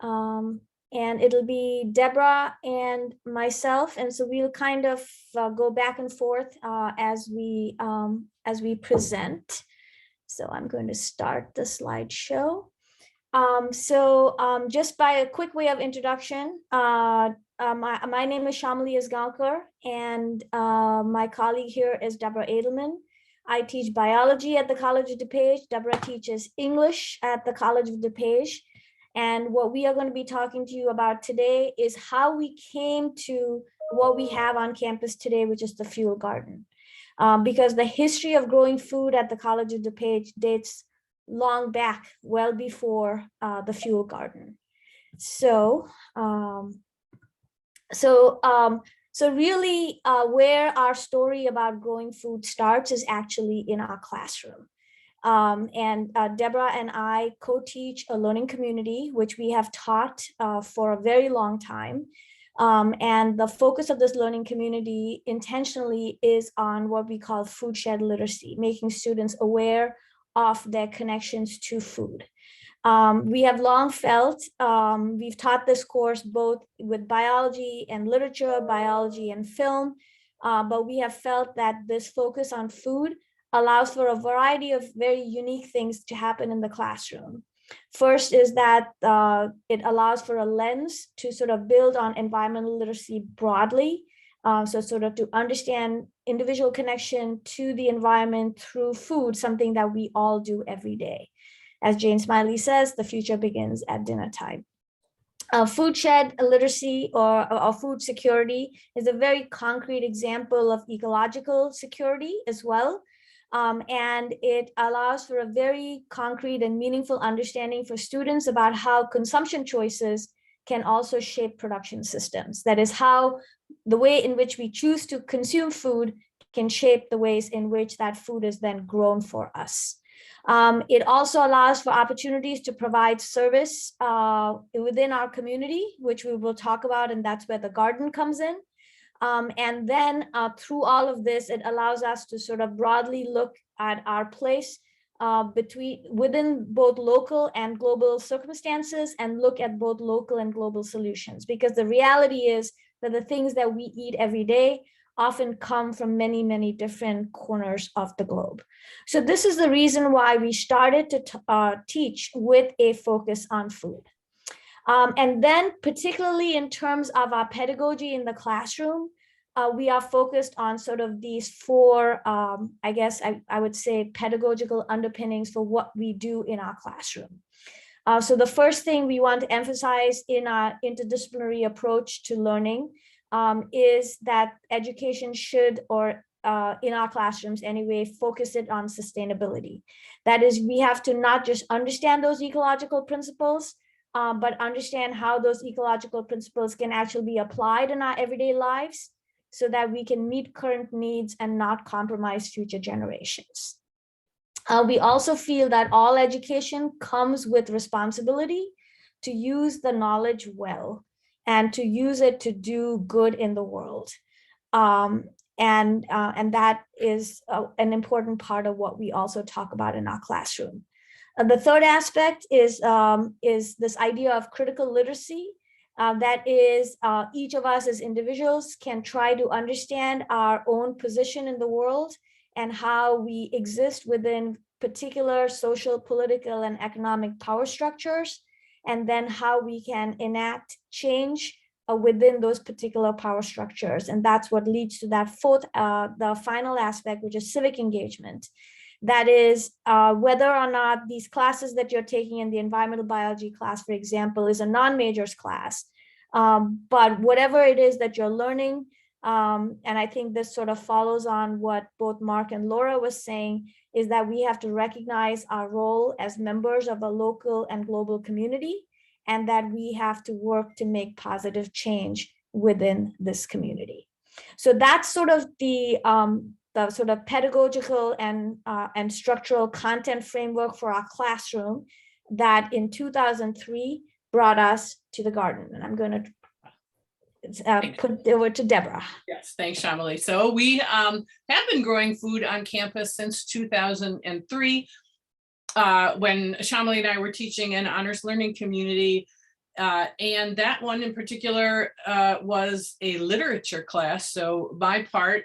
And it'll be Deborah and myself, and so we'll kind of go back and forth as we present. So I'm going to start the slideshow. Just by a quick way of introduction, my name is Shamali Asgaonkar, and my colleague here is Deborah Edelman. I teach biology at the College of DuPage. Deborah teaches English at the College of DuPage. And what we are going to be talking to you about today is how we came to what we have on campus today, which is the Fuel Garden. Because the history of growing food at the College of DuPage dates long back, well before the Fuel Garden. So really where our story about growing food starts is actually in our classroom. Deborah and I co-teach a learning community, which we have taught for a very long time. And the focus of this learning community intentionally is on what we call food shed literacy, making students aware of their connections to food. We have long felt, we've taught this course both with biology and literature, biology and film, but we have felt that this focus on food allows for a variety of very unique things to happen in the classroom. First is that it allows for a lens to sort of build on environmental literacy broadly. So sort of to understand individual connection to the environment through food, something that we all do every day. As Jane Smiley says, the future begins at dinner time. Food shed literacy or food security is a very concrete example of ecological security as well. And it allows for a very concrete and meaningful understanding for students about how consumption choices can also shape production systems. That is how the way in which we choose to consume food can shape the ways in which that food is then grown for us. It also allows for opportunities to provide service within our community, which we will talk about, and that's where the garden comes in. And then through all of this, it allows us to sort of broadly look at our place within both local and global circumstances, and look at both local and global solutions. Because the reality is that the things that we eat every day often come from many, many different corners of the globe. So this is the reason why we started to teach with a focus on food. And then particularly in terms of our pedagogy in the classroom, we are focused on sort of these four, I guess I would say, pedagogical underpinnings for what we do in our classroom. So the first thing we want to emphasize in our interdisciplinary approach to learning is that education should, or in our classrooms anyway, focus it on sustainability. That is, we have to not just understand those ecological principles, but understand how those ecological principles can actually be applied in our everyday lives so that we can meet current needs and not compromise future generations. We also feel that all education comes with responsibility to use the knowledge well and to use it to do good in the world. And that is an important part of what we also talk about in our classroom. The third aspect is this idea of critical literacy. That is, each of us as individuals can try to understand our own position in the world and how we exist within particular social, political, and economic power structures, and then how we can enact change within those particular power structures. And that's what leads to that fourth, the final aspect, which is civic engagement. That is, whether or not these classes that you're taking in the environmental biology class, for example, is a non-majors class. But whatever it is that you're learning, and I think this sort of follows on what both Mark and Laura was saying, is that we have to recognize our role as members of a local and global community, and that we have to work to make positive change within this community. So that's sort of the sort of pedagogical and structural content framework for our classroom that in 2003 brought us to the garden. And I'm going to put it over to Deborah. Yes, thanks, Shamali. So we have been growing food on campus since 2003. When Shamali and I were teaching an honors learning community, And that one in particular was a literature class. So my part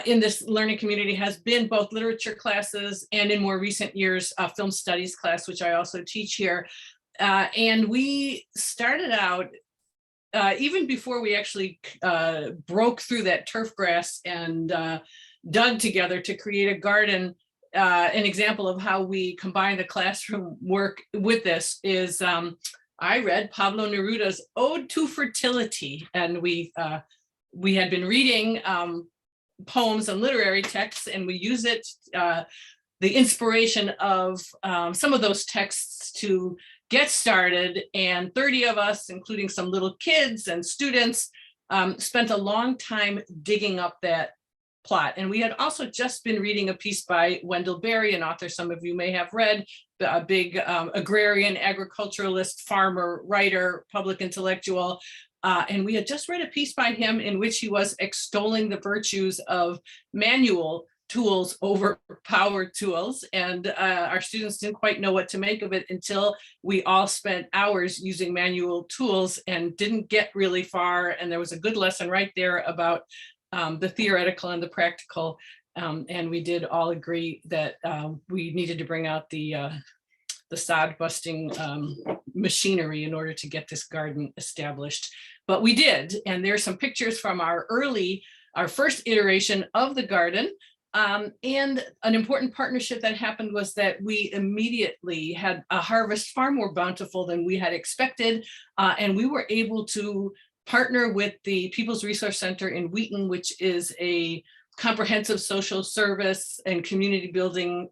in this learning community has been both literature classes and in more recent years, a film studies class, which I also teach here. And we started out even before we actually broke through that turf grass and dug together to create a garden. An example of how we combine the classroom work with this is I read Pablo Neruda's Ode to Fertility, and we had been reading poems and literary texts, and we use it, the inspiration of some of those texts to get started. And 30 of us, including some little kids and students, spent a long time digging up that plot. And we had also just been reading a piece by Wendell Berry, an author some of you may have read, a big agrarian, agriculturalist, farmer, writer, public intellectual. And we had just read a piece by him in which he was extolling the virtues of manual tools over power tools. And our students didn't quite know what to make of it until we all spent hours using manual tools and didn't get really far. And there was a good lesson right there about the theoretical and the practical. And we did all agree that we needed to bring out the sod busting machinery in order to get this garden established. But we did, and there's some pictures from our first iteration of the garden. And an important partnership that happened was that we immediately had a harvest far more bountiful than we had expected. And we were able to partner with the People's Resource Center in Wheaton, which is a comprehensive social service and community building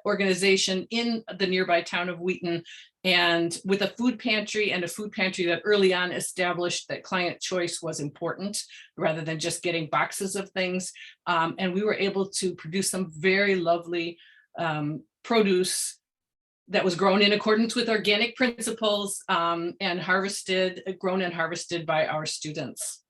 organization in the nearby town of Wheaton, and with a food pantry, and a food pantry that early on established that client choice was important rather than just getting boxes of things. And we were able to produce some very lovely produce that was grown in accordance with organic principles, and grown and harvested by our students.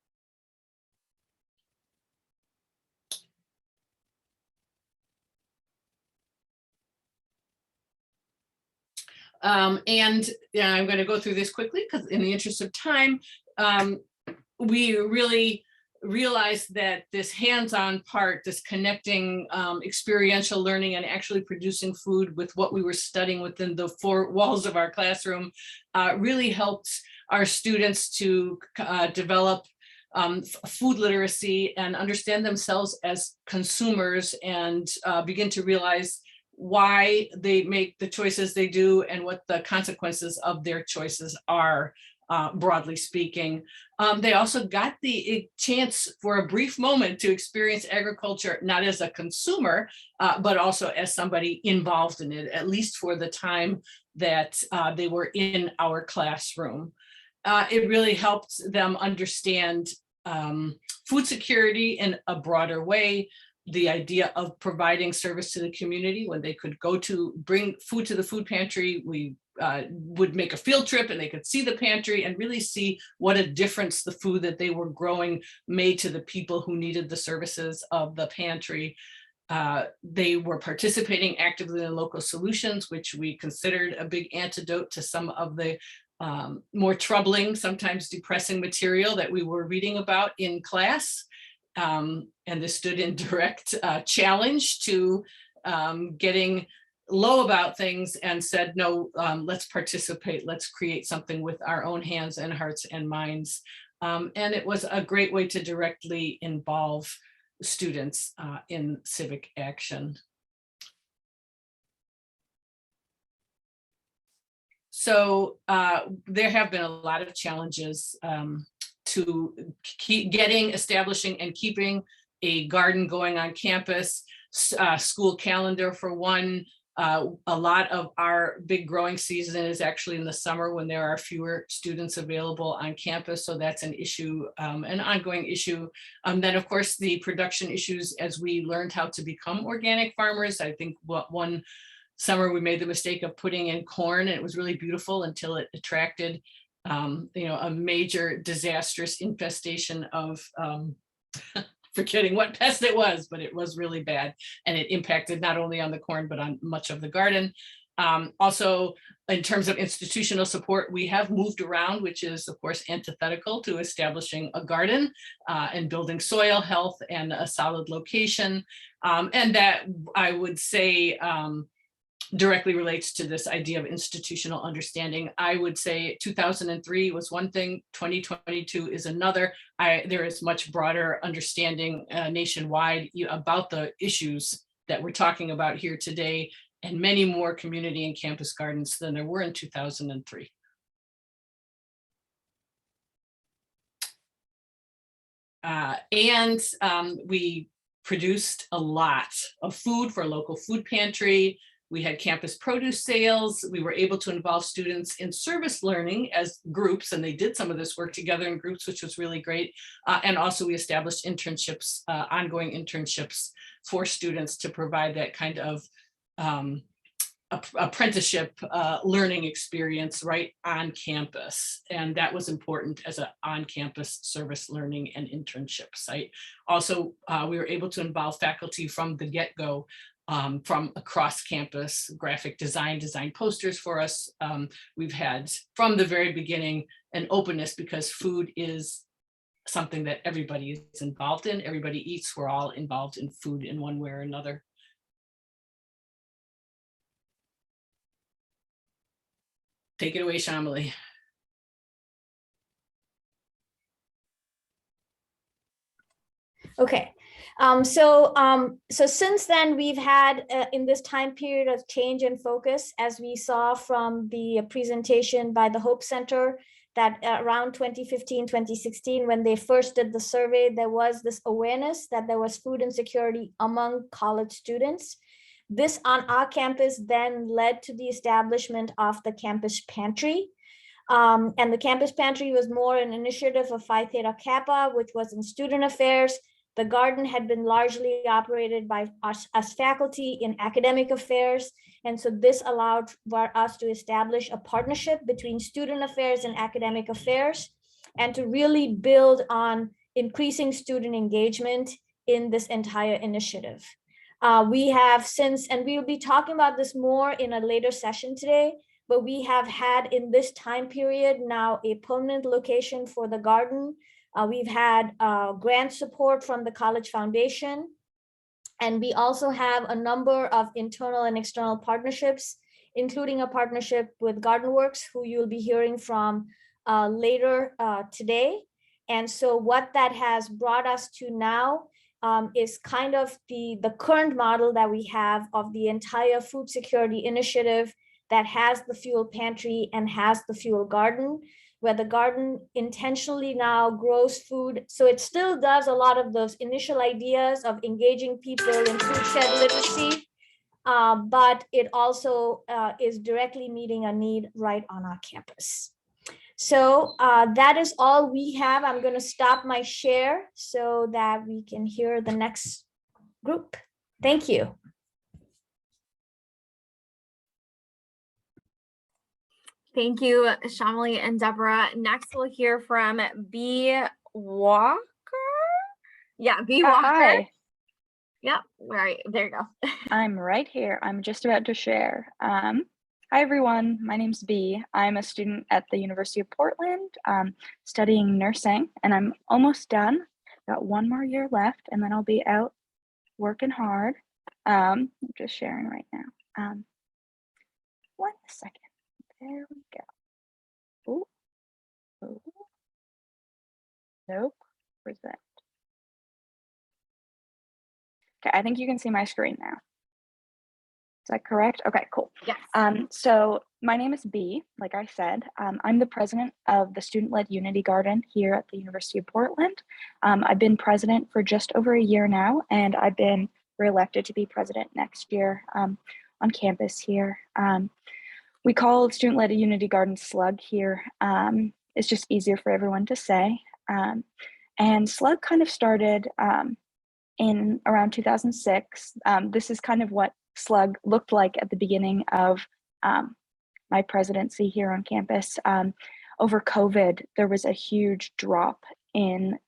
And I'm going to go through this quickly because in the interest of time, we really realized that this hands-on part, this connecting experiential learning and actually producing food with what we were studying within the four walls of our classroom really helped our students to develop food literacy and understand themselves as consumers, and begin to realize why they make the choices they do and what the consequences of their choices are, broadly speaking. They also got the chance for a brief moment to experience agriculture, not as a consumer, but also as somebody involved in it, at least for the time that they were in our classroom. It really helped them understand food security in a broader way, the idea of providing service to the community. When they could go to bring food to the food pantry, we would make a field trip and they could see the pantry and really see what a difference the food that they were growing made to the people who needed the services of the pantry. They were participating actively in local solutions, which we considered a big antidote to some of the more troubling, sometimes depressing material that we were reading about in class. And this stood in direct challenge to getting low about things, and said, no, let's participate, let's create something with our own hands and hearts and minds. And it was a great way to directly involve students in civic action. So there have been a lot of challenges to keep establishing and keeping a garden going on campus. School calendar for one. A lot of our big growing season is actually in the summer when there are fewer students available on campus. So that's an issue, an ongoing issue. Then of course the production issues as we learned how to become organic farmers. I think one summer we made the mistake of putting in corn, and it was really beautiful until it attracted a major disastrous infestation of forgetting what pest it was, but it was really bad, and it impacted not only on the corn but on much of the garden. Also, in terms of institutional support, we have moved around, which is of course antithetical to establishing a garden and building soil health and a solid location. And that, I would say, directly relates to this idea of institutional understanding. I would say 2003 was one thing, 2022 is another. There is much broader understanding nationwide about the issues that we're talking about here today, and many more community and campus gardens than there were in 2003. We produced a lot of food for a local food pantry. We had campus produce sales. We were able to involve students in service learning as groups, and they did some of this work together in groups, which was really great. And also we established internships, ongoing internships for students to provide that kind of apprenticeship learning experience right on campus. And that was important as an on-campus service learning and internship site. Also, we were able to involve faculty from the get-go, from across campus, graphic design posters for us. We've had from the very beginning an openness, because food is something that everybody is involved in. Everybody eats. We're all involved in food in one way or another. Take it away, Shamali. Okay. So since then, we've had in this time period a change in focus, as we saw from the presentation by the Hope Center, that around 2015, 2016, when they first did the survey, there was this awareness that there was food insecurity among college students. This on our campus then led to the establishment of the campus pantry. And the campus pantry was more an initiative of Phi Theta Kappa, which was in student affairs. The garden had been largely operated by us as faculty in academic affairs. And so this allowed for us to establish a partnership between student affairs and academic affairs, and to really build on increasing student engagement in this entire initiative. We have since, and we'll be talking about this more in a later session today, but we have had in this time period now a permanent location for the garden. We've had grant support from the College Foundation, and we also have a number of internal and external partnerships, including a partnership with GardenWorks, who you'll be hearing from later today. And so what that has brought us to now is kind of the current model that we have of the entire food security initiative that has the fuel pantry and has the fuel garden, where the garden intentionally now grows food. So it still does a lot of those initial ideas of engaging people in food shed literacy, but it also is directly meeting a need right on our campus. So that is all we have. I'm going to stop my share so that we can hear the next group. Thank you. Thank you, Shamali and Deborah. Next, we'll hear from B. Walker. Yeah, B. Walker. Hi. Yep, right, there you go. I'm right here. I'm just about to share. Hi, everyone. My name's B. I'm a student at the University of Portland, studying nursing, and I'm almost done. Got one more year left, and then I'll be out working hard. I'm just sharing right now. 1 second. There we go. Oh. Nope. Where's that? Okay, I think you can see my screen now. Is that correct? Okay, cool. Yes. So my name is B, like I said. I'm the president of the Student-Led Unity Garden here at the University of Portland. I've been president for just over a year now, and I've been reelected to be president next year on campus here. We call Student-Led Unity Garden Slug here. It's just easier for everyone to say. And Slug kind of started in around 2006. This is kind of what Slug looked like at the beginning of my presidency here on campus. Over COVID, there was a huge drop in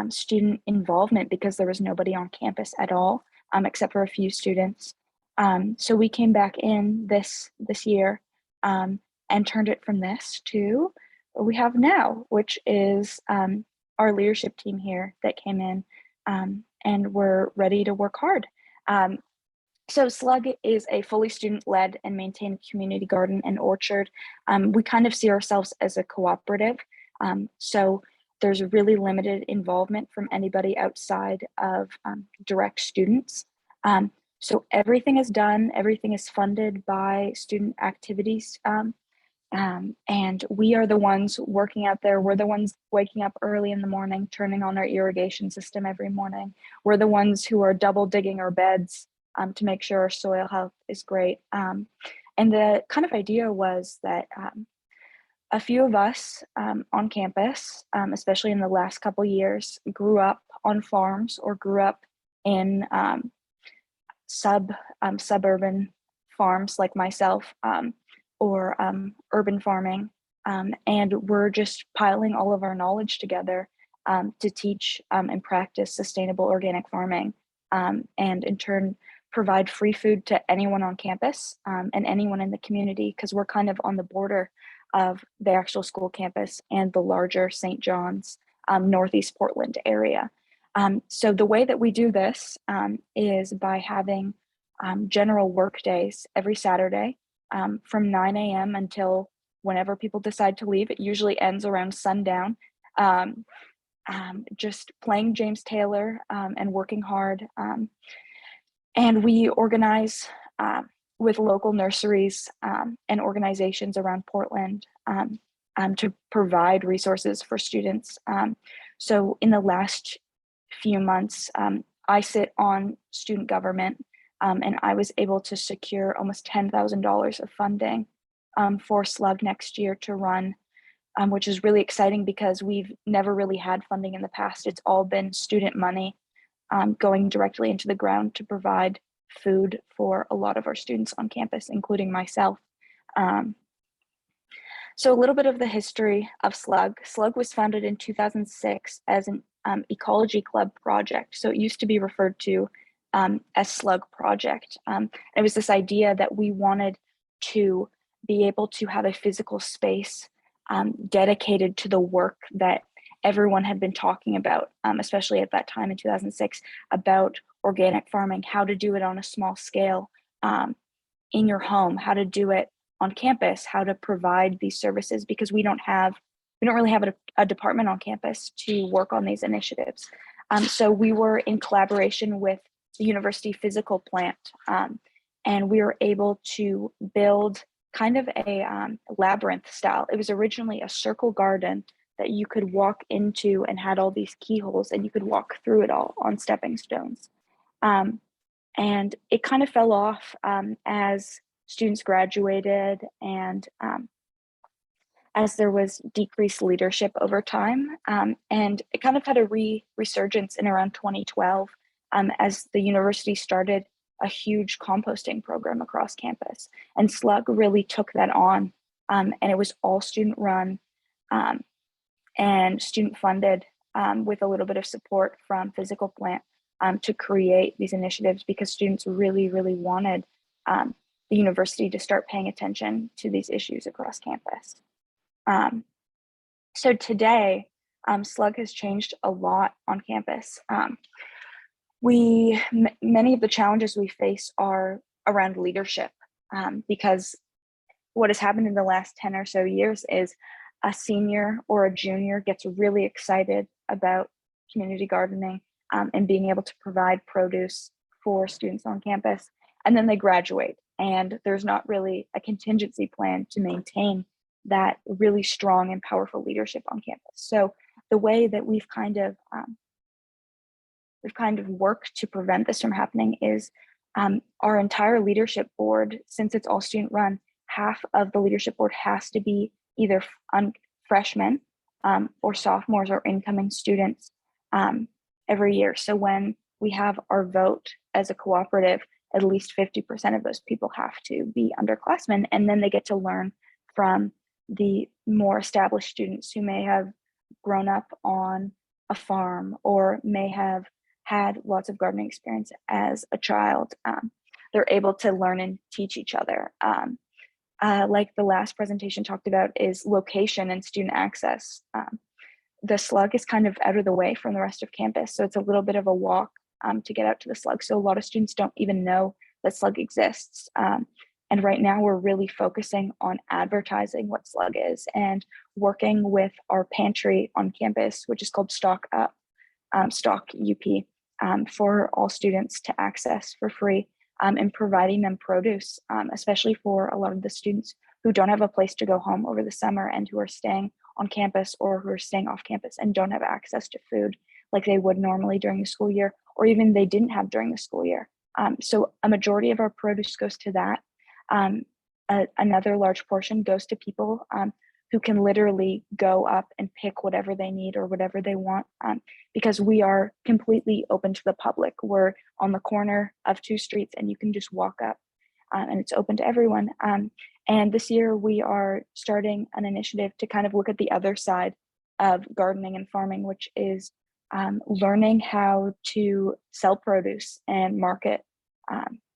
student involvement because there was nobody on campus at all, except for a few students. So we came back in this year and turned it from this to what we have now, which is our leadership team here that came in and we're ready to work hard. So Slug is a fully student-led and maintained community garden and orchard. We kind of see ourselves as a cooperative. So there's really limited involvement from anybody outside of direct students. So everything is done, everything is funded by student activities. And we are the ones working out there. We're the ones waking up early in the morning, turning on our irrigation system every morning. We're the ones who are double digging our beds to make sure our soil health is great. And the kind of idea was that a few of us on campus, especially in the last couple years, grew up on farms or grew up in suburban farms like myself, or urban farming, and we're just piling all of our knowledge together to teach and practice sustainable organic farming, and in turn provide free food to anyone on campus and anyone in the community, because we're kind of on the border of the actual school campus and the larger St. John's, Northeast Portland area. So the way that we do this is by having general work days every Saturday from 9 a.m. until whenever people decide to leave. It usually ends around sundown. Just playing James Taylor and working hard. And we organize with local nurseries and organizations around Portland to provide resources for students. So in the last few months, I sit on student government, and I was able to secure almost $10,000 of funding for Slug next year to run, which is really exciting because we've never really had funding in the past. It's all been student money going directly into the ground to provide food for a lot of our students on campus, including myself. So a little bit of the history of Slug. Slug was founded in 2006 as an ecology club project. So it used to be referred to as Slug Project. It was this idea that we wanted to be able to have a physical space dedicated to the work that everyone had been talking about, especially at that time in 2006, about organic farming, how to do it on a small scale in your home, how to do it on campus, how to provide these services, because we don't really have a department on campus to work on these initiatives. So we were in collaboration with the university physical plant, and we were able to build kind of a labyrinth style. It was originally a circle garden that you could walk into and had all these keyholes, and you could walk through it all on stepping stones. And it kind of fell off as students graduated and as there was decreased leadership over time. And it kind of had a resurgence in around 2012 as the university started a huge composting program across campus. And Slug really took that on, and it was all student run and student funded with a little bit of support from physical plant to create these initiatives, because students really, really wanted the university to start paying attention to these issues across campus. So today, Slug has changed a lot on campus. Many of the challenges we face are around leadership, because what has happened in the last 10 or so years is a senior or a junior gets really excited about community gardening and being able to provide produce for students on campus, and then they graduate, and there's not really a contingency plan to maintain that really strong and powerful leadership on campus. So the way that we've kind of worked to prevent this from happening is our entire leadership board, since it's all student run, half of the leadership board has to be either freshmen or sophomores or incoming students every year. So when we have our vote as a cooperative, at least 50% of those people have to be underclassmen, and then they get to learn from the more established students who may have grown up on a farm or may have had lots of gardening experience as a child. they're able to learn and teach each other. Like the last presentation talked about is location and student access. The slug is kind of out of the way from the rest of campus, so it's a little bit of a walk to get out to the slug. So a lot of students don't even know that slug exists. And right now we're really focusing on advertising what slug is and working with our pantry on campus, which is called Stock Up, Stock UP, for all students to access for free, and providing them produce, especially for a lot of the students who don't have a place to go home over the summer and who are staying on campus or who are staying off campus and don't have access to food like they would normally during the school year, or even they didn't have during the school year. So a majority of our produce goes to that. Another large portion goes to people who can literally go up and pick whatever they need or whatever they want, because we are completely open to the public. We're on the corner of 2 streets and you can just walk up, and it's open to everyone. And this year we are starting an initiative to kind of look at the other side of gardening and farming, which is learning how to sell produce and market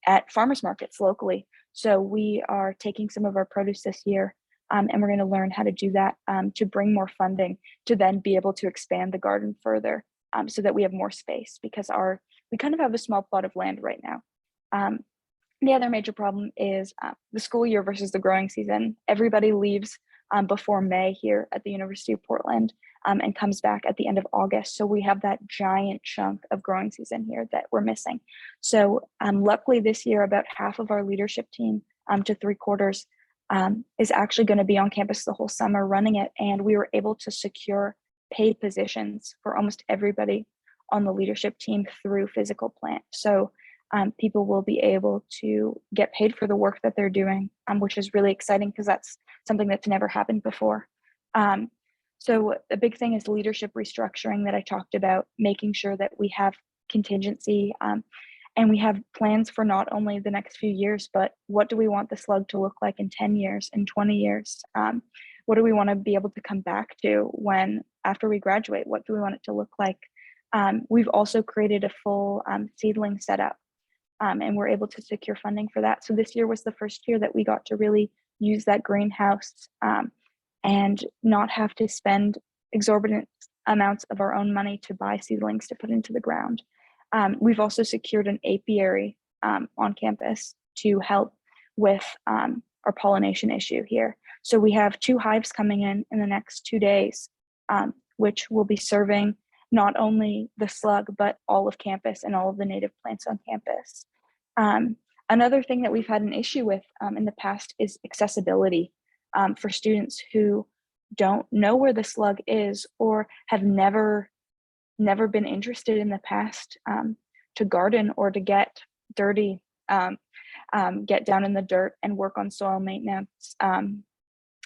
at farmers markets locally. So we are taking some of our produce this year, and we're going to learn how to do that to bring more funding to then be able to expand the garden further, so that we have more space, because we kind of have a small plot of land right now. The other major problem is the school year versus the growing season. Everybody leaves before May here at the University of Portland, and comes back at the end of August. So we have that giant chunk of growing season here that we're missing. So luckily this year, about half of our leadership team to 3/4 is actually going to be on campus the whole summer running it. And we were able to secure paid positions for almost everybody on the leadership team through physical plant. So people will be able to get paid for the work that they're doing, which is really exciting because that's something that's never happened before. So the big thing is leadership restructuring that I talked about, making sure that we have contingency, and we have plans for not only the next few years, but what do we want the slug to look like in 10 years, in 20 years? What do we want to be able to come back to after we graduate? What do we want it to look like? We've also created a full seedling setup, and we're able to secure funding for that. So this year was the first year that we got to really use that greenhouse and not have to spend exorbitant amounts of our own money to buy seedlings to put into the ground. We've also secured an apiary on campus to help with our pollination issue here. So we have 2 hives coming in the next 2 days, which will be serving not only the slug, but all of campus and all of the native plants on campus. Another thing that we've had an issue with in the past is accessibility for students who don't know where the slug is or have never been interested in the past to garden or to get dirty, get down in the dirt and work on soil maintenance.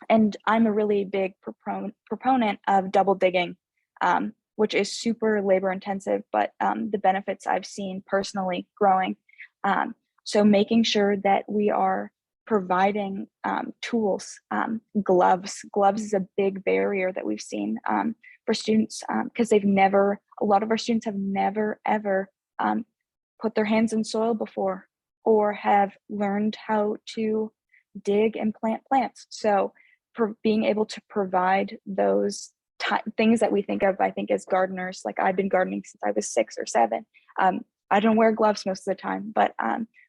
And I'm a really big proponent of double digging, which is super labor intensive, but the benefits I've seen personally growing. So making sure that we are providing tools, gloves is a big barrier that we've seen for students, because a lot of our students have never ever put their hands in soil before or have learned how to dig and plant plants. So being able to provide those things that we think of, I think, as gardeners, like I've been gardening since I was 6 or 7. I don't wear gloves most of the time, but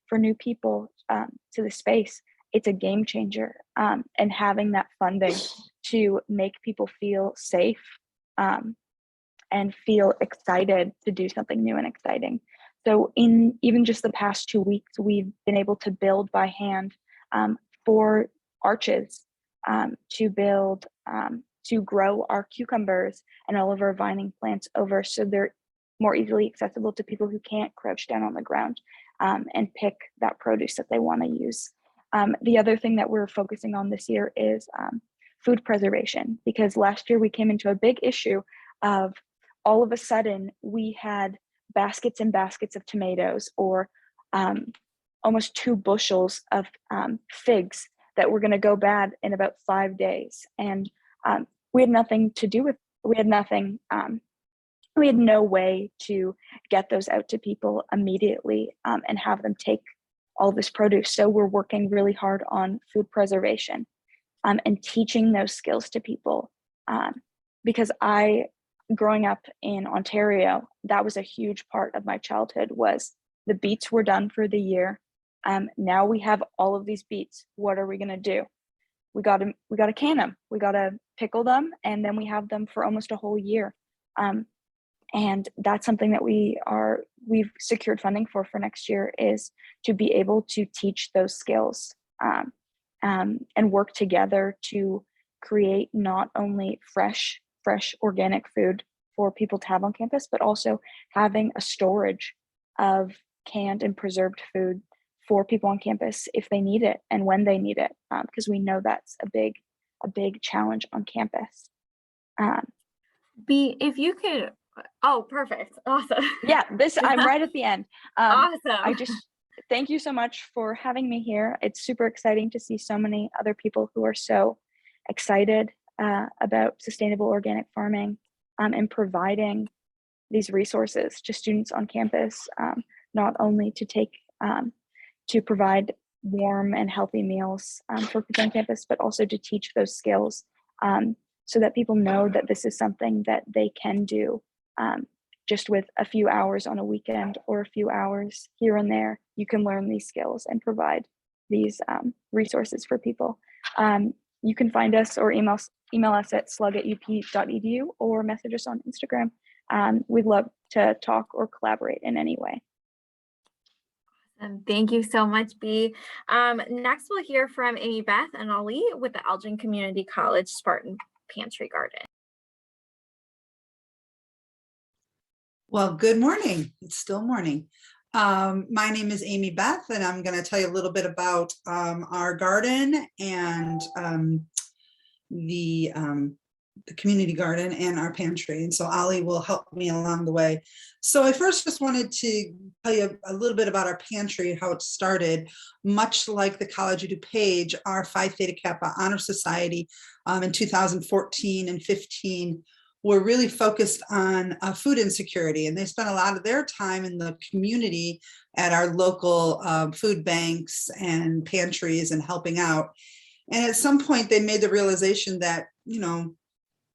for new people to the space, it's a game changer. And having that funding to make people feel safe and feel excited to do something new and exciting. So in even just the past 2 weeks, we've been able to build by hand 4 arches to grow our cucumbers and all of our vining plants over, so they're more easily accessible to people who can't crouch down on the ground and pick that produce that they want to use. The other thing that we're focusing on this year is food preservation, because last year we came into a big issue of all of a sudden we had baskets and baskets of tomatoes, or almost 2 bushels of figs that were going to go bad in about 5 days. And we had nothing to do with, we had no way to get those out to people immediately and have them take all this produce. So we're working really hard on food preservation and teaching those skills to people. Because growing up in Ontario, that was a huge part of my childhood. Was the beets were done for the year. Now we have all of these beets. What are we gonna do? We gotta can them. We gotta pickle them, and then we have them for almost a whole year. And that's something that we've secured funding for next year, is to be able to teach those skills and work together to create not only fresh organic food for people to have on campus, but also having a storage of canned and preserved food for people on campus if they need it and when they need it, because we know that's a big challenge on campus. If you could, oh, perfect, awesome. Yeah, I'm right at the end. Awesome. Thank you so much for having me here. It's super exciting to see so many other people who are so excited about sustainable organic farming and providing these resources to students on campus, not only to provide warm and healthy meals for people on campus, but also to teach those skills so that people know that this is something that they can do just with a few hours on a weekend or a few hours here and there. You can learn these skills and provide these resources for people. You can find us or email us at slug@up.edu or message us on Instagram. We'd love to talk or collaborate in any way. Thank you so much, Bea. Next, we'll hear from Amy, Beth, and Ali with the Elgin Community College Spartan Pantry Garden. Well, good morning. It's still morning. My name is Amy Beth, and I'm going to tell you a little bit about our garden and the community garden and our pantry. And so Ali will help me along the way. So I first just wanted to tell you a little bit about our pantry and how it started. Much like the College of DuPage, our Phi Theta Kappa Honor Society in 2014 and 15 were really focused on food insecurity, and they spent a lot of their time in the community at our local food banks and pantries and helping out. And at some point they made the realization that,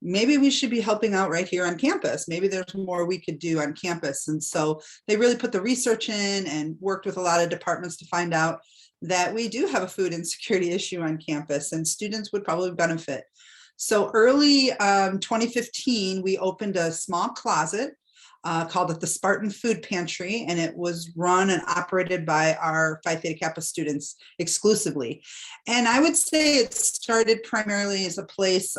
maybe we should be helping out right here on campus. Maybe there's more we could do on campus. And so they really put the research in and worked with a lot of departments to find out that we do have a food insecurity issue on campus and students would probably benefit. So early 2015, we opened a small closet, called it the Spartan Food Pantry, and it was run and operated by our Phi Theta Kappa students exclusively. And I would say it started primarily as a place,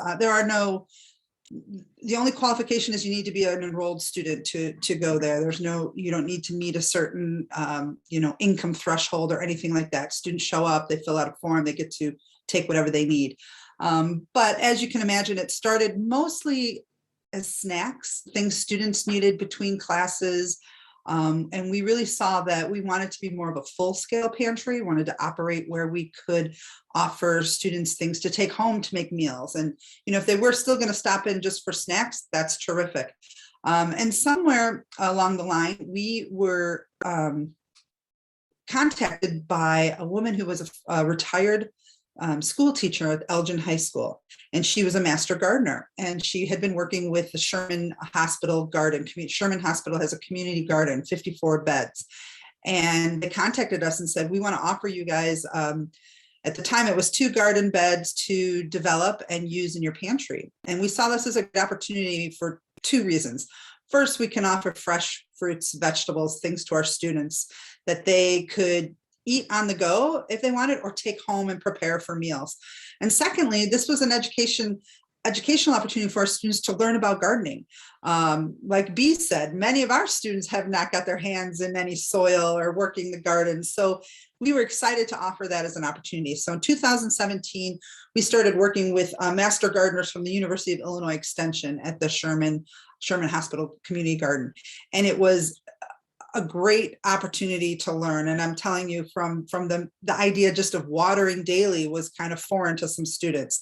the only qualification is you need to be an enrolled student to go there. You don't need to meet a certain, income threshold or anything like that. Students show up, they fill out a form, they get to take whatever they need. But as you can imagine, it started mostly as snacks, things students needed between classes. And we really saw that we wanted to be more of a full-scale pantry, wanted to operate where we could offer students things to take home to make meals. And, if they were still going to stop in just for snacks, that's terrific. And somewhere along the line, we were contacted by a woman who was a retired school teacher at Elgin High School, and she was a master gardener, and she had been working with the Sherman Hospital garden. Sherman Hospital has a community garden, 54 beds, and they contacted us and said, we want to offer you guys, at the time it was 2 garden beds to develop and use in your pantry. And we saw this as a good opportunity for 2 reasons. First, we can offer fresh fruits, vegetables, things to our students that they could eat on the go if they wanted, or take home and prepare for meals. And secondly, this was an educational opportunity for our students to learn about gardening. Like Bea said, many of our students have not got their hands in any soil or working the garden. So we were excited to offer that as an opportunity. So in 2017, we started working with master gardeners from the University of Illinois Extension at the Sherman Hospital Community Garden. And it was a great opportunity to learn. And I'm telling you, from the idea just of watering daily was kind of foreign to some students.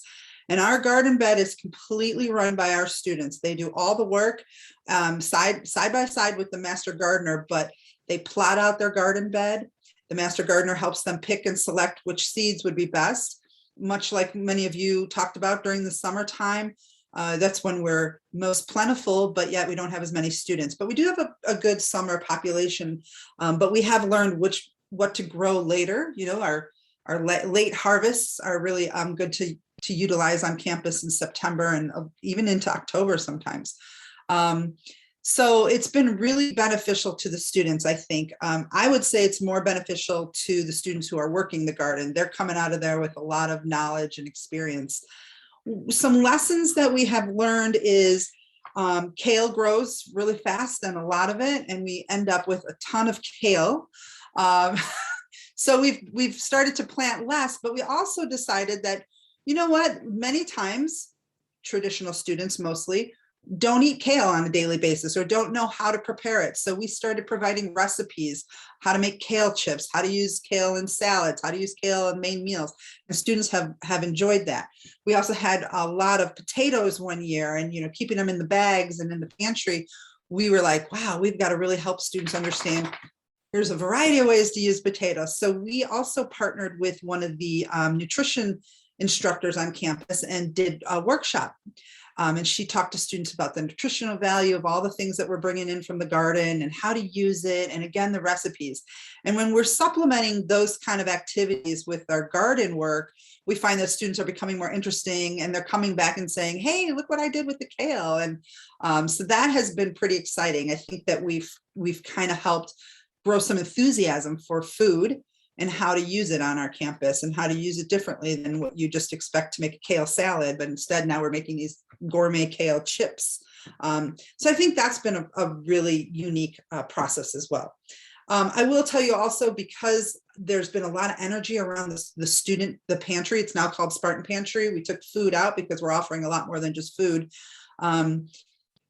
And our garden bed is completely run by our students. They do all the work side by side with the master gardener, but they plot out their garden bed The master gardener helps them pick and select which seeds would be best, much like many of you talked about during the summertime. That's when we're most plentiful, but yet we don't have as many students. But we do have a good summer population, but we have learned what to grow later. You know, our late harvests are really good to utilize on campus in September and even into October sometimes. So it's been really beneficial to the students, I think. I would say it's more beneficial to the students who are working the garden. They're coming out of there with a lot of knowledge and experience. Some lessons that we have learned is kale grows really fast, and a lot of it, and we end up with a ton of kale. So we've started to plant less, but we also decided that, you know what, many times traditional students mostly don't eat kale on a daily basis or don't know how to prepare it. So we started providing recipes, how to make kale chips, how to use kale in salads, how to use kale in main meals. And students have enjoyed that. We also had a lot of potatoes one year, and, you know, keeping them in the bags and in the pantry, we were like, wow, we've got to really help students understand there's a variety of ways to use potatoes. So we also partnered with one of the nutrition instructors on campus and did a workshop. And she talked to students about the nutritional value of all the things that we're bringing in from the garden and how to use it. And again, the recipes. And when we're supplementing those kind of activities with our garden work, we find that students are becoming more interesting, and they're coming back and saying, hey, look what I did with the kale. And so that has been pretty exciting. I think that we've kind of helped grow some enthusiasm for food and how to use it on our campus and how to use it differently than what you just expect to make a kale salad. But instead now we're making these gourmet kale chips. So I think that's been a really unique process as well. I will tell you also, because there's been a lot of energy around the pantry, it's now called Spartan Pantry. We took food out because we're offering a lot more than just food.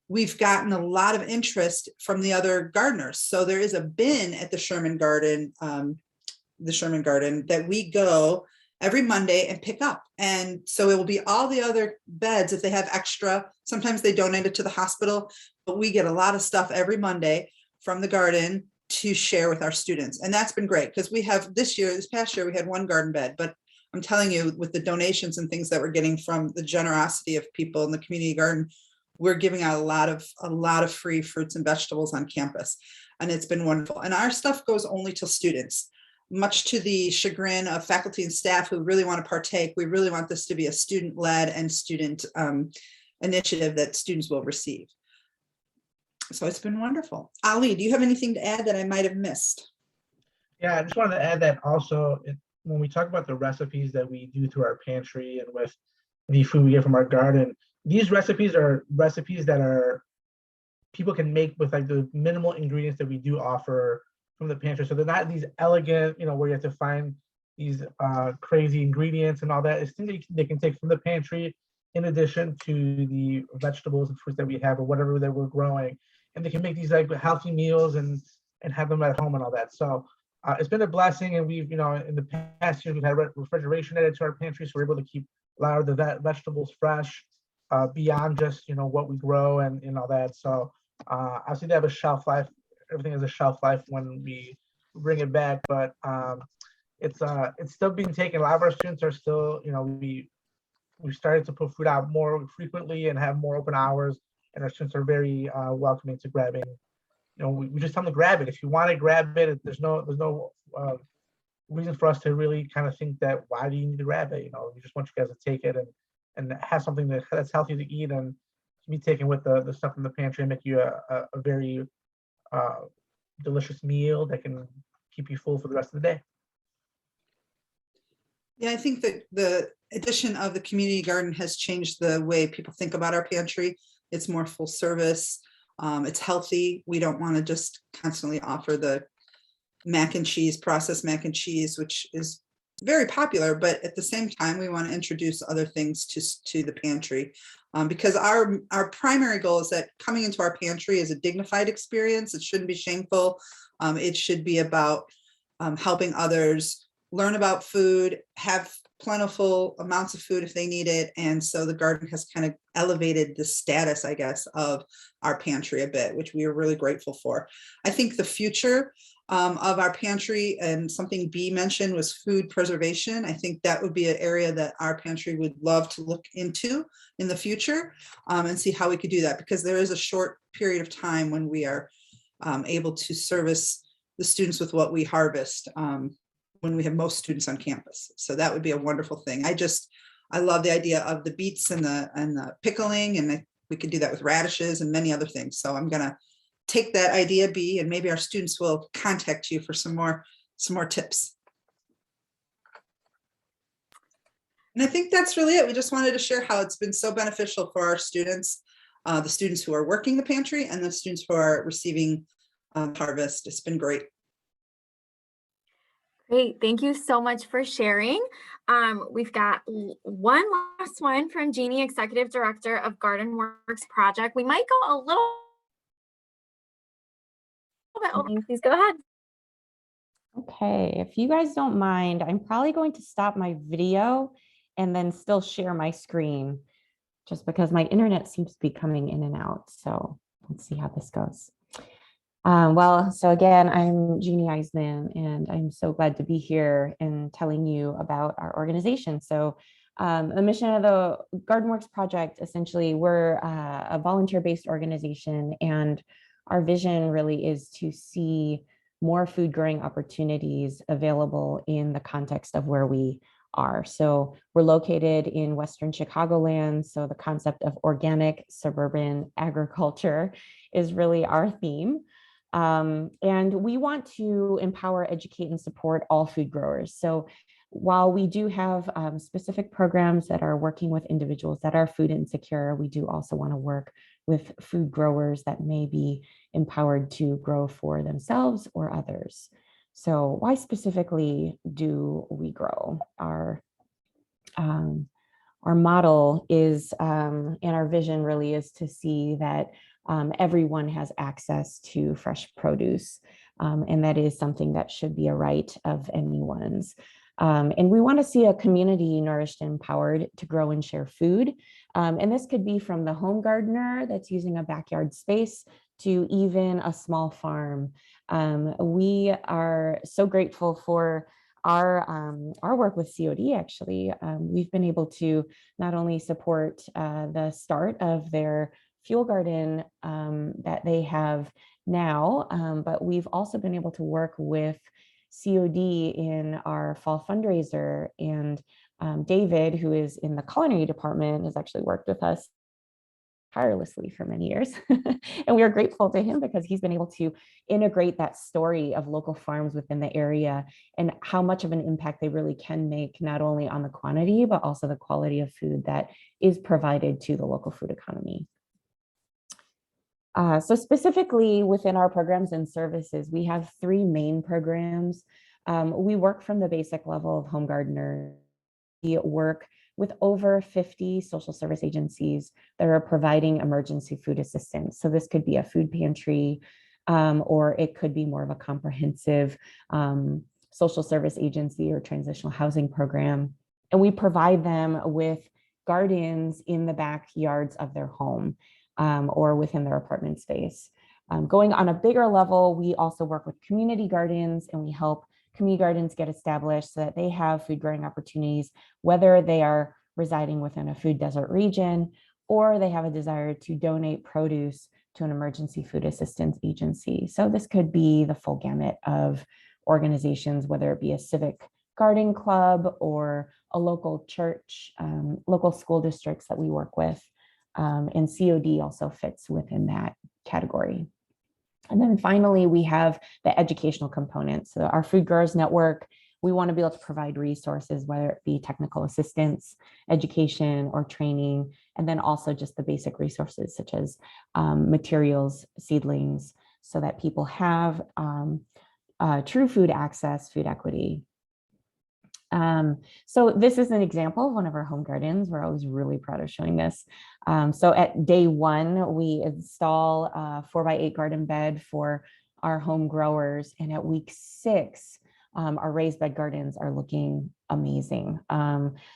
We've gotten a lot of interest from the other gardeners. So there is a bin at the Sherman Garden that we go every Monday and pick up. And so it will be all the other beds if they have extra. Sometimes they donate it to the hospital, but we get a lot of stuff every Monday from the garden to share with our students. And that's been great, because we have this past year, we had one garden bed, but I'm telling you, with the donations and things that we're getting from the generosity of people in the community garden, we're giving out a lot of free fruits and vegetables on campus. And it's been wonderful. And our stuff goes only to students, much to the chagrin of faculty and staff who really want to partake. We really want this to be a student-led and student initiative that students will receive. So it's been wonderful. Ali, do you have anything to add that I might have missed? Yeah, I just wanted to add that also, when we talk about the recipes that we do through our pantry and with the food we get from our garden, these recipes are recipes that people can make with like the minimal ingredients that we do offer from the pantry. So they're not these elegant, where you have to find these crazy ingredients and all that. It's things that they can take from the pantry in addition to the vegetables and fruits that we have or whatever that we're growing. And they can make these like healthy meals and have them at home and all that. So it's been a blessing. And we've, in the past years, we've had refrigeration added to our pantry. So we're able to keep a lot of the vegetables fresh beyond just, what we grow and all that. So obviously they have a shelf life. Everything has a shelf life when we bring it back, but it's still being taken. A lot of our students are still, we started to put food out more frequently and have more open hours, and our students are very welcoming to grabbing. We just tell them to grab it. If you want to grab it, there's no reason for us to really kind of think that why do you need to grab it? We just want you guys to take it and have something that's healthy to eat and be taken with the stuff in the pantry and make you a very delicious meal that can keep you full for the rest of the day. Yeah, I think that the addition of the community garden has changed the way people think about our pantry. It's more full service. It's healthy. We don't want to just constantly offer the mac and cheese, processed mac and cheese, which is very popular, but at the same time, we want to introduce other things to the pantry because our primary goal is that coming into our pantry is a dignified experience. It shouldn't be shameful. It should be about helping others learn about food, have plentiful amounts of food if they need it. And so the garden has kind of elevated the status, I guess, of our pantry a bit, which we are really grateful for. I think the future of our pantry, and something B mentioned was food preservation. I think that would be an area that our pantry would love to look into in the future, and see how we could do that, because there is a short period of time when we are able to service the students with what we harvest, when we have most students on campus. So that would be a wonderful thing. I love the idea of the beets and the pickling, and we could do that with radishes and many other things. So I'm gonna take that idea, B, and maybe our students will contact you for some more tips. And I think that's really it. We just wanted to share how it's been so beneficial for our students, the students who are working the pantry and the students who are receiving harvest. It's been great. Great, thank you so much for sharing. We've got one last one from Jeannie, Executive Director of Garden Works Project. We might go a little bit over. Please go ahead. Okay, if you guys don't mind, I'm probably going to stop my video and then still share my screen, just because my internet seems to be coming in and out. So let's see how this goes. So again, I'm Jeannie Eisman, and I'm so glad to be here and telling you about our organization. So the mission of the Garden Works Project, essentially, we're a volunteer-based organization, and our vision really is to see more food growing opportunities available in the context of where we are. So we're located in Western Chicagoland. So the concept of organic suburban agriculture is really our theme. And we want to empower, educate, and support all food growers. So while we do have specific programs that are working with individuals that are food insecure, we do also want to work with food growers that may be empowered to grow for themselves or others. So why specifically do we grow? Our model is, and our vision really is to see that everyone has access to fresh produce. And that is something that should be a right of anyone's. And we want to see a community nourished and empowered to grow and share food. And this could be from the home gardener that's using a backyard space to even a small farm. We are so grateful for our work with COD. Actually, we've been able to not only support the start of their fuel garden that they have now, but we've also been able to work with COD in our fall fundraiser. And David, who is in the culinary department, has actually worked with us tirelessly for many years. And we are grateful to him because he's been able to integrate that story of local farms within the area and how much of an impact they really can make, not only on the quantity, but also the quality of food that is provided to the local food economy. So specifically within our programs and services, we have 3 main programs. We work from the basic level of home gardener. We work with over 50 social service agencies that are providing emergency food assistance. So this could be a food pantry, or it could be more of a comprehensive social service agency or transitional housing program. And we provide them with gardens in the backyards of their home or within their apartment space. Going on a bigger level, we also work with community gardens, and we help community gardens get established so that they have food growing opportunities, whether they are residing within a food desert region or they have a desire to donate produce to an emergency food assistance agency. So this could be the full gamut of organizations, whether it be a civic garden club or a local church, local school districts that we work with. And COD also fits within that category. And then finally, we have the educational component. So our Food Growers Network, we want to be able to provide resources, whether it be technical assistance, education, or training, and then also just the basic resources such as materials, seedlings, so that people have true food access, food equity. So this is an example of one of our home gardens. We're always really proud of showing this. So at day 1, we install a 4x8 garden bed for our home growers. And at week 6, our raised bed gardens are looking amazing.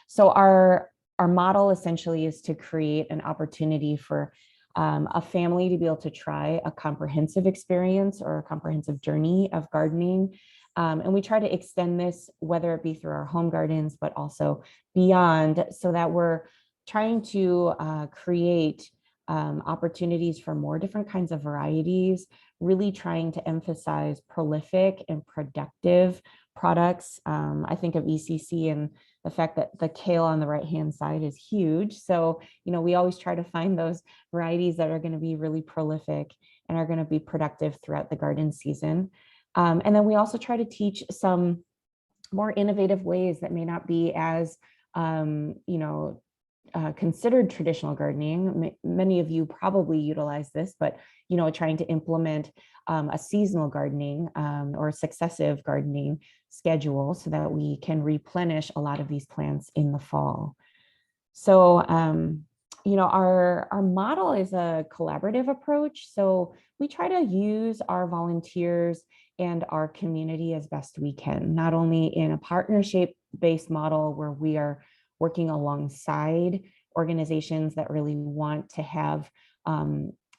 So our model essentially is to create an opportunity for a family to be able to try a comprehensive experience or a comprehensive journey of gardening. And we try to extend this, whether it be through our home gardens, but also beyond, so that we're trying to create opportunities for more different kinds of varieties, really trying to emphasize prolific and productive products. I think of ECC and the fact that the kale on the right-hand side is huge. So, we always try to find those varieties that are going to be really prolific and are going to be productive throughout the garden season. And then we also try to teach some more innovative ways that may not be as, considered traditional gardening. Many of you probably utilize this, but trying to implement a seasonal gardening or successive gardening schedule so that we can replenish a lot of these plants in the fall. So, our model is a collaborative approach. So we try to use our volunteers and our community as best we can, not only in a partnership-based model where we are working alongside organizations that really want to have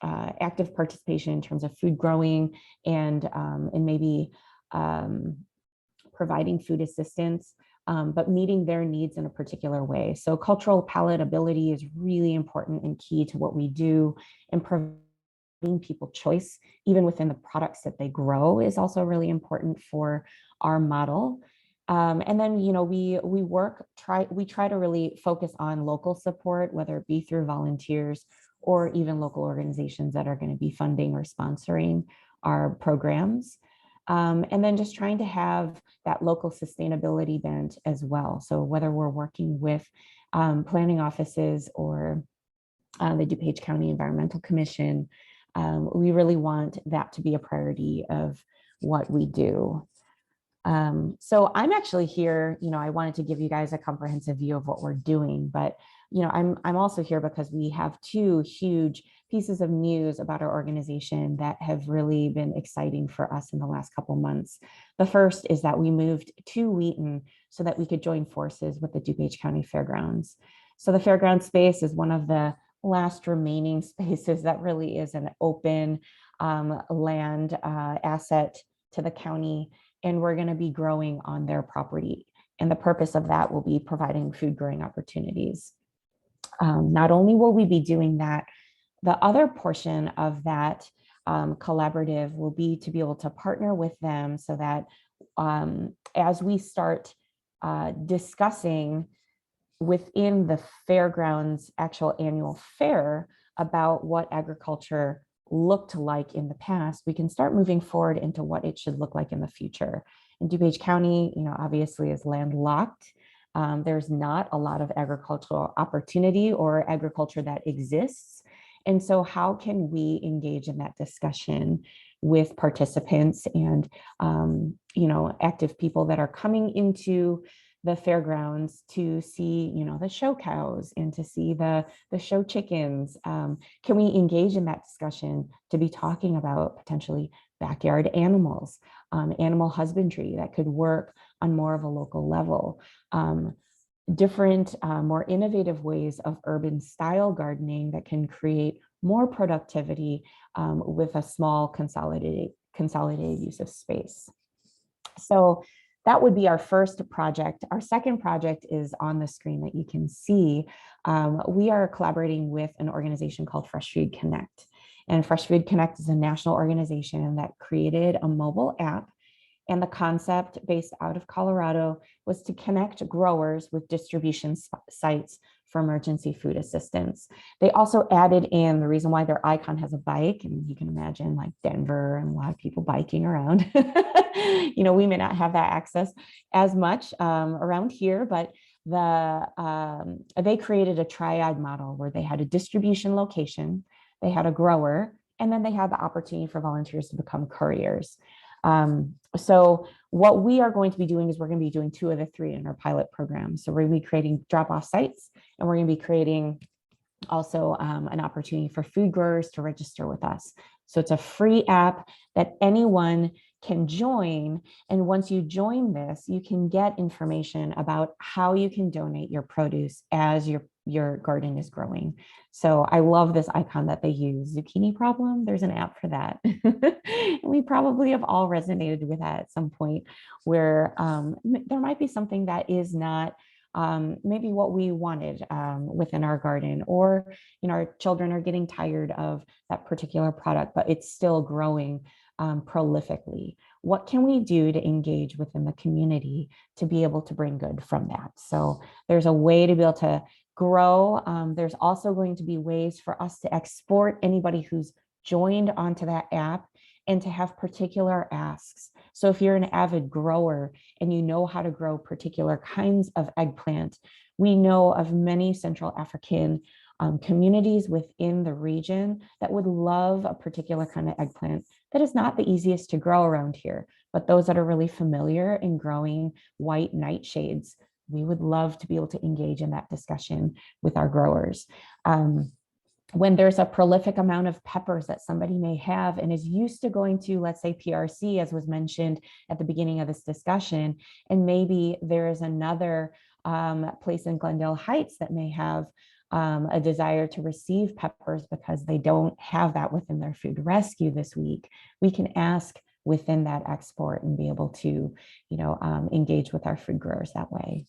active participation in terms of food growing and maybe providing food assistance, but meeting their needs in a particular way. So cultural palatability is really important and key to what we do, and providing people choice, even within the products that they grow, is also really important for our model. And then, we try to really focus on local support, whether it be through volunteers or even local organizations that are going to be funding or sponsoring our programs. And then just trying to have that local sustainability bent as well. So whether we're working with planning offices or the DuPage County Environmental Commission, we really want that to be a priority of what we do. So I'm actually here, I wanted to give you guys a comprehensive view of what we're doing, but I'm also here because we have two huge pieces of news about our organization that have really been exciting for us in the last couple months. The first is that we moved to Wheaton so that we could join forces with the DuPage County Fairgrounds. So the fairground space is one of the last remaining spaces that really is an open land asset to the county, and we're going to be growing on their property. And the purpose of that will be providing food growing opportunities. Not only will we be doing that, the other portion of that collaborative will be to be able to partner with them so that as we start discussing within the fairgrounds actual annual fair about what agriculture looked like in the past, we can start moving forward into what it should look like in the future. And DuPage County, obviously is landlocked. There's not a lot of agricultural opportunity or agriculture that exists. And so how can we engage in that discussion with participants and, active people that are coming into the fairgrounds to see, the show cows and to see the show chickens? Can we engage in that discussion to be talking about potentially backyard animals, animal husbandry that could work on more of a local level, different, more innovative ways of urban style gardening that can create more productivity with a small consolidated use of space. So that would be our first project. Our second project is on the screen that you can see. We are collaborating with an organization called Fresh Food Connect. And Fresh Food Connect is a national organization that created a mobile app. And the concept, based out of Colorado, was to connect growers with distribution sites for emergency food assistance. They also added in the reason why their icon has a bike, and you can imagine like Denver and a lot of people biking around. We may not have that access as much around here, but they created a triad model where they had a distribution location, they had a grower, and then they had the opportunity for volunteers to become couriers. So what we are going to be doing is we're going to be doing 2 of the 3 in our pilot program. So we're going to be creating drop-off sites, and we're going to be creating also an opportunity for food growers to register with us. So it's a free app that anyone can join. And once you join this, you can get information about how you can donate your produce as you're your garden is growing. So I love this icon that they use, zucchini problem. There's an app for that. And we probably have all resonated with that at some point, where there might be something that is not maybe what we wanted within our garden, or our children are getting tired of that particular product, but it's still growing prolifically. What can we do to engage within the community to be able to bring good from that? So there's a way to be able to grow. There's also going to be ways for us to export anybody who's joined onto that app and to have particular asks. So if you're an avid grower and you know how to grow particular kinds of eggplant, we know of many Central African communities within the region that would love a particular kind of eggplant that is not the easiest to grow around here, but those that are really familiar in growing white nightshades, we would love to be able to engage in that discussion with our growers. When there's a prolific amount of peppers that somebody may have and is used to going to, let's say, PRC, as was mentioned at the beginning of this discussion, and maybe there is another place in Glendale Heights that may have a desire to receive peppers because they don't have that within their food rescue this week, we can ask within that export and be able to, engage with our food growers that way.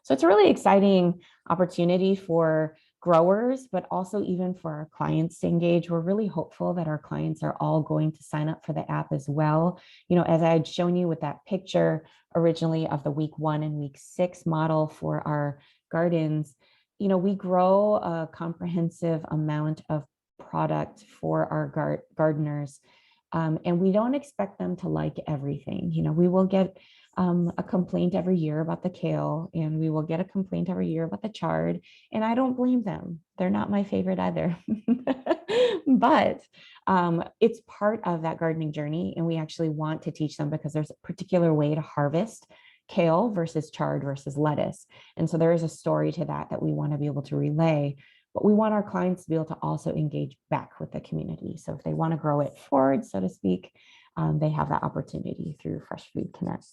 So it's a really exciting opportunity for growers, but also even for our clients to engage. We're really hopeful that our clients are all going to sign up for the app as well. As I had shown you with that picture originally of the week 1 and week 6 model for our gardens, we grow a comprehensive amount of product for our gardeners. And we don't expect them to like everything. We will get a complaint every year about the kale, and we will get a complaint every year about the chard. And I don't blame them. They're not my favorite either. But it's part of that gardening journey. And we actually want to teach them, because there's a particular way to harvest kale versus chard versus lettuce. And so there is a story to that we want to be able to relay. But we want our clients to be able to also engage back with the community. So if they want to grow it forward, so to speak, they have that opportunity through Fresh Food Connect.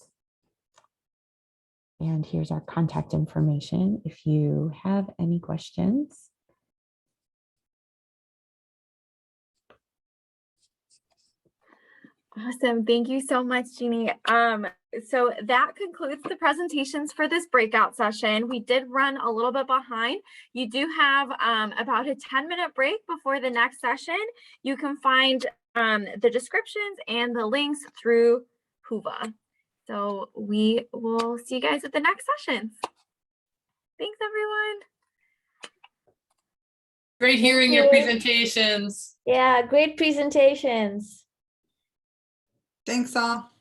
And here's our contact information if you have any questions. Awesome. Thank you so much, Jeannie. So that concludes the presentations for this breakout session. We did run a little bit behind. You do have about a 10-minute break before the next session. You can find the descriptions and the links through Whova. So we will see you guys at the next sessions. Thanks, everyone. Great hearing your presentations. Yeah, great presentations. Thanks all.